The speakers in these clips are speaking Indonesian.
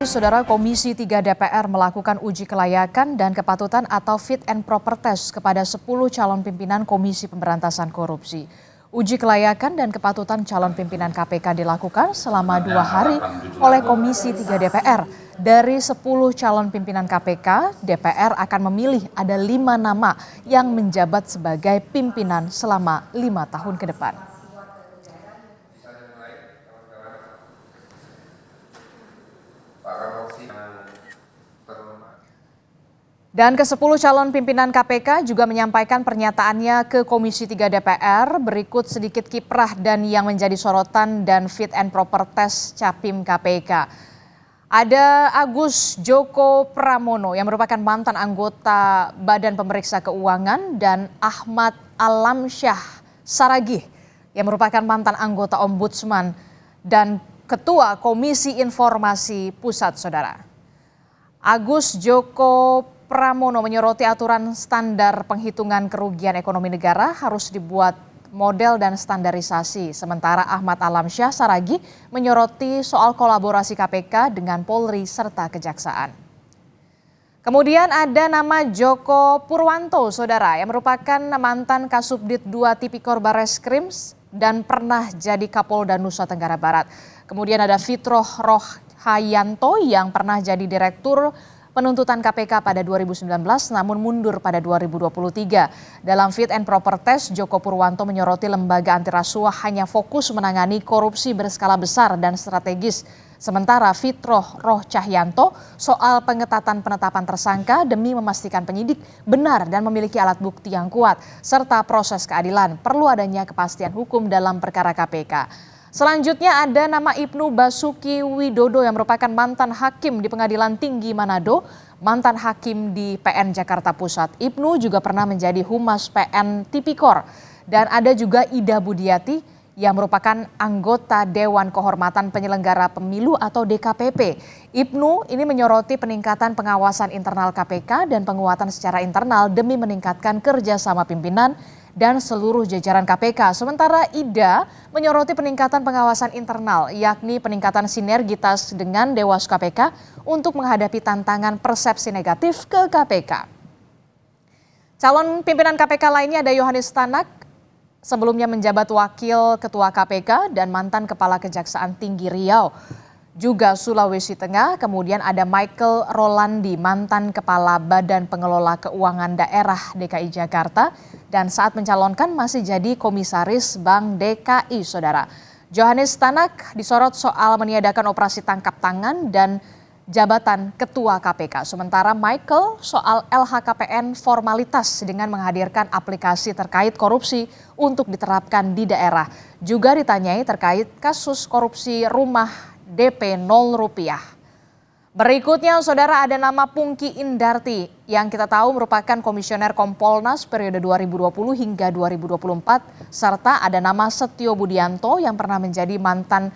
Saudara, Komisi 3 DPR melakukan uji kelayakan dan kepatutan atau fit and proper test kepada 10 calon pimpinan Komisi Pemberantasan Korupsi. Uji kelayakan dan kepatutan calon pimpinan KPK dilakukan selama 2 hari oleh Komisi 3 DPR. Dari 10 calon pimpinan KPK, DPR akan memilih ada 5 nama yang menjabat sebagai pimpinan selama 5 tahun ke depan. Dan ke-10 calon pimpinan KPK juga menyampaikan pernyataannya ke Komisi 3 DPR. Berikut sedikit kiprah dan yang menjadi sorotan dan fit and proper test Capim KPK. Ada Agus Joko Pramono yang merupakan mantan anggota Badan Pemeriksa Keuangan dan Ahmad Alamsyah Saragih yang merupakan mantan anggota Ombudsman dan Ketua Komisi Informasi Pusat, Saudara. Agus Joko Pramono menyoroti aturan standar penghitungan kerugian ekonomi negara harus dibuat model dan standarisasi. Sementara Ahmad Alamsyah Saragih menyoroti soal kolaborasi KPK dengan Polri serta Kejaksaan. Kemudian ada nama Joko Purwanto, Saudara, yang merupakan mantan Kasubdit 2 Tipikor Barreskrim dan pernah jadi Kapolda Nusa Tenggara Barat. Kemudian ada Fitroh Rohhayanto yang pernah jadi Direktur Penuntutan KPK pada 2019 namun mundur pada 2023. Dalam fit and proper test, Joko Purwanto menyoroti lembaga anti rasuah hanya fokus menangani korupsi berskala besar dan strategis. Sementara Fitroh Rohcahyanto soal pengetatan penetapan tersangka demi memastikan penyidik benar dan memiliki alat bukti yang kuat, serta proses keadilan. Perlu adanya kepastian hukum dalam perkara KPK. Selanjutnya ada nama Ibnu Basuki Widodo yang merupakan mantan hakim di Pengadilan Tinggi Manado, mantan hakim di PN Jakarta Pusat. Ibnu juga pernah menjadi Humas PN Tipikor. Dan ada juga Ida Budiati yang merupakan anggota Dewan Kehormatan Penyelenggara Pemilu atau DKPP. Ibnu ini menyoroti peningkatan pengawasan internal KPK dan penguatan secara internal demi meningkatkan kerjasama pimpinan dan seluruh jajaran KPK. Sementara Ida menyoroti peningkatan pengawasan internal, yakni peningkatan sinergitas dengan Dewas KPK untuk menghadapi tantangan persepsi negatif ke KPK. Calon pimpinan KPK lainnya ada Yohanes Tanak, sebelumnya menjabat Wakil Ketua KPK dan mantan Kepala Kejaksaan Tinggi Riau, juga Sulawesi Tengah. Kemudian ada Michael Rolandi, mantan Kepala Badan Pengelola Keuangan Daerah DKI Jakarta dan saat mencalonkan masih jadi Komisaris Bank DKI, Saudara. Yohanes Tanak disorot soal meniadakan operasi tangkap tangan dan jabatan Ketua KPK. Sementara Michael soal LHKPN formalitas dengan menghadirkan aplikasi terkait korupsi untuk diterapkan di daerah. Juga ditanyai terkait kasus korupsi rumah DP 0 rupiah. Berikutnya, Saudara, ada nama Pungki Indarti yang kita tahu merupakan Komisioner Kompolnas periode 2020 hingga 2024, serta ada nama Setio Budianto yang pernah menjadi mantan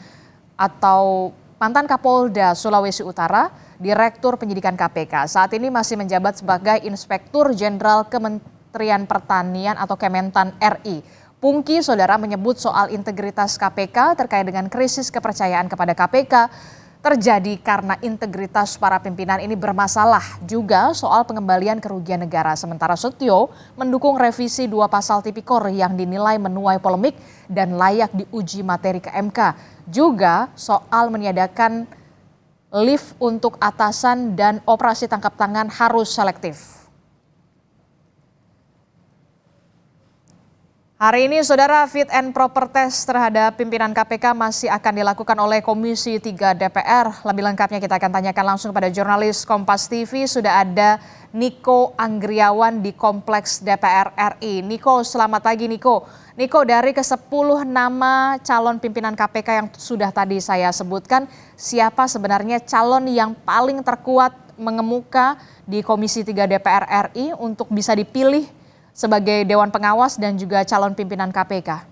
Kapolda Sulawesi Utara, Direktur Penyidikan KPK. Saat ini masih menjabat sebagai Inspektur Jenderal Kementerian Pertanian atau Kementan RI. Pungki, Saudara, menyebut soal integritas KPK terkait dengan krisis kepercayaan kepada KPK terjadi karena integritas para pimpinan ini bermasalah, juga soal pengembalian kerugian negara. Sementara Setio mendukung revisi 2 pasal Tipikor yang dinilai menuai polemik dan layak diuji materi ke MK. Juga soal meniadakan lift untuk atasan dan operasi tangkap tangan harus selektif. Hari ini, Saudara, fit and proper test terhadap pimpinan KPK masih akan dilakukan oleh Komisi 3 DPR. Lebih lengkapnya kita akan tanyakan langsung pada jurnalis Kompas TV. Sudah ada Niko Anggriawan di Kompleks DPR RI. Niko, selamat pagi Niko. Niko, dari ke-10 nama calon pimpinan KPK yang sudah tadi saya sebutkan, siapa sebenarnya calon yang paling terkuat mengemuka di Komisi 3 DPR RI untuk bisa dipilih sebagai Dewan Pengawas dan juga calon pimpinan KPK?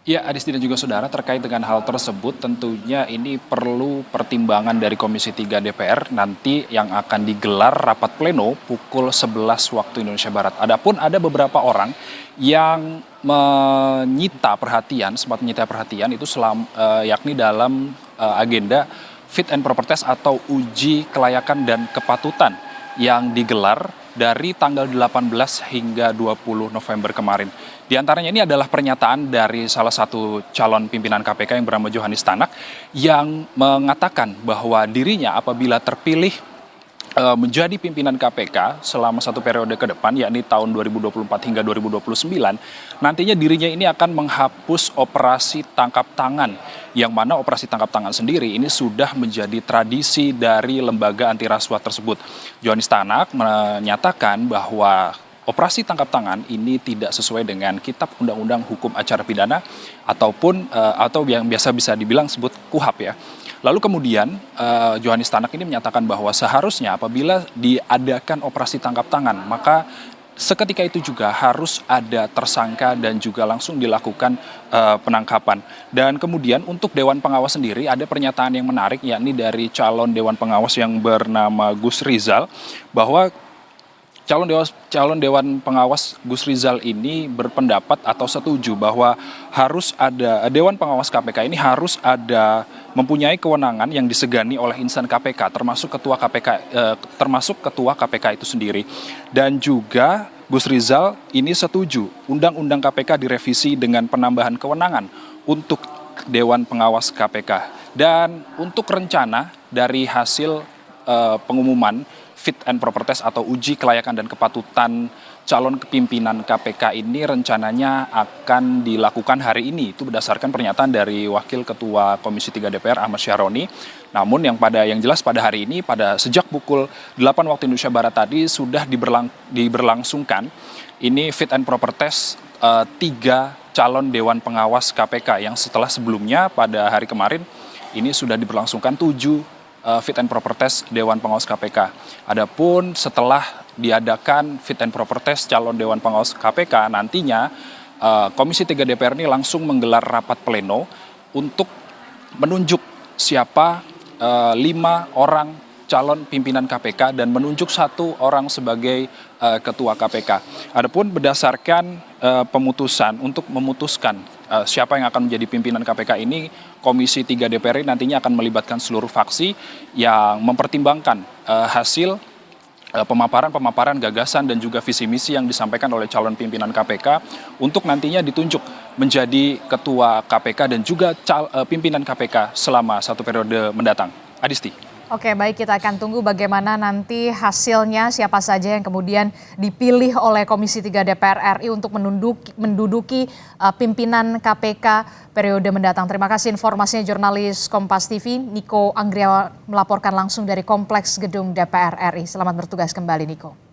Ya, Adisti dan juga saudara, terkait dengan hal tersebut tentunya ini perlu pertimbangan dari Komisi 3 DPR nanti yang akan digelar rapat pleno pukul 11 waktu Indonesia Barat. Adapun ada beberapa orang yang sempat menyita perhatian itu yakni dalam agenda fit and proper test atau uji kelayakan dan kepatutan yang digelar dari tanggal 18 hingga 20 November kemarin. Di antaranya ini adalah pernyataan dari salah satu calon pimpinan KPK yang bernama Johannes Tanak yang mengatakan bahwa dirinya apabila terpilih menjadi pimpinan KPK selama satu periode ke depan, yakni tahun 2024 hingga 2029, nantinya dirinya ini akan menghapus operasi tangkap tangan, yang mana operasi tangkap tangan sendiri ini sudah menjadi tradisi dari lembaga anti rasuah tersebut. Johannes Tanak menyatakan bahwa operasi tangkap tangan ini tidak sesuai dengan Kitab Undang-Undang Hukum Acara Pidana atau yang biasa bisa dibilang sebut KUHAP ya. Lalu kemudian Johannes Tanak ini menyatakan bahwa seharusnya apabila diadakan operasi tangkap tangan, maka seketika itu juga harus ada tersangka dan juga langsung dilakukan penangkapan. Dan kemudian untuk Dewan Pengawas sendiri ada pernyataan yang menarik, yakni dari calon Dewan Pengawas yang bernama Gus Rizal, bahwa calon Dewan Pengawas Gus Rizal ini berpendapat atau setuju bahwa harus ada Dewan Pengawas KPK ini harus mempunyai kewenangan yang disegani oleh insan KPK termasuk ketua KPK itu sendiri. Dan juga Gus Rizal ini setuju Undang-Undang KPK direvisi dengan penambahan kewenangan untuk Dewan Pengawas KPK. Dan untuk rencana dari hasil pengumuman fit and proper test atau uji kelayakan dan kepatutan calon pimpinan KPK ini rencananya akan dilakukan hari ini. Itu berdasarkan pernyataan dari Wakil Ketua Komisi 3 DPR Ahmad Syahroni. Namun yang jelas pada hari ini sejak pukul 8 waktu Indonesia Barat tadi sudah diberlangsungkan ini fit and proper test 3 calon Dewan Pengawas KPK yang setelah sebelumnya pada hari kemarin ini sudah diberlangsungkan 7 fit and proper test Dewan Pengawas KPK. Adapun setelah diadakan fit and proper test calon Dewan Pengawas KPK, nantinya Komisi 3 DPR ini langsung menggelar rapat pleno untuk menunjuk siapa 5 orang calon pimpinan KPK dan menunjuk 1 orang sebagai ketua KPK. Adapun berdasarkan pemutusan untuk memutuskan siapa yang akan menjadi pimpinan KPK ini, Komisi 3 DPR nantinya akan melibatkan seluruh fraksi yang mempertimbangkan hasil pemaparan gagasan dan juga visi misi yang disampaikan oleh calon pimpinan KPK untuk nantinya ditunjuk menjadi ketua KPK dan juga pimpinan KPK selama 1 periode mendatang. Adisti. Oke, baik, kita akan tunggu bagaimana nanti hasilnya, siapa saja yang kemudian dipilih oleh Komisi 3 DPR RI untuk menduduki pimpinan KPK periode mendatang. Terima kasih informasinya jurnalis Kompas TV, Niko Anggriawan melaporkan langsung dari Kompleks Gedung DPR RI. Selamat bertugas kembali, Niko.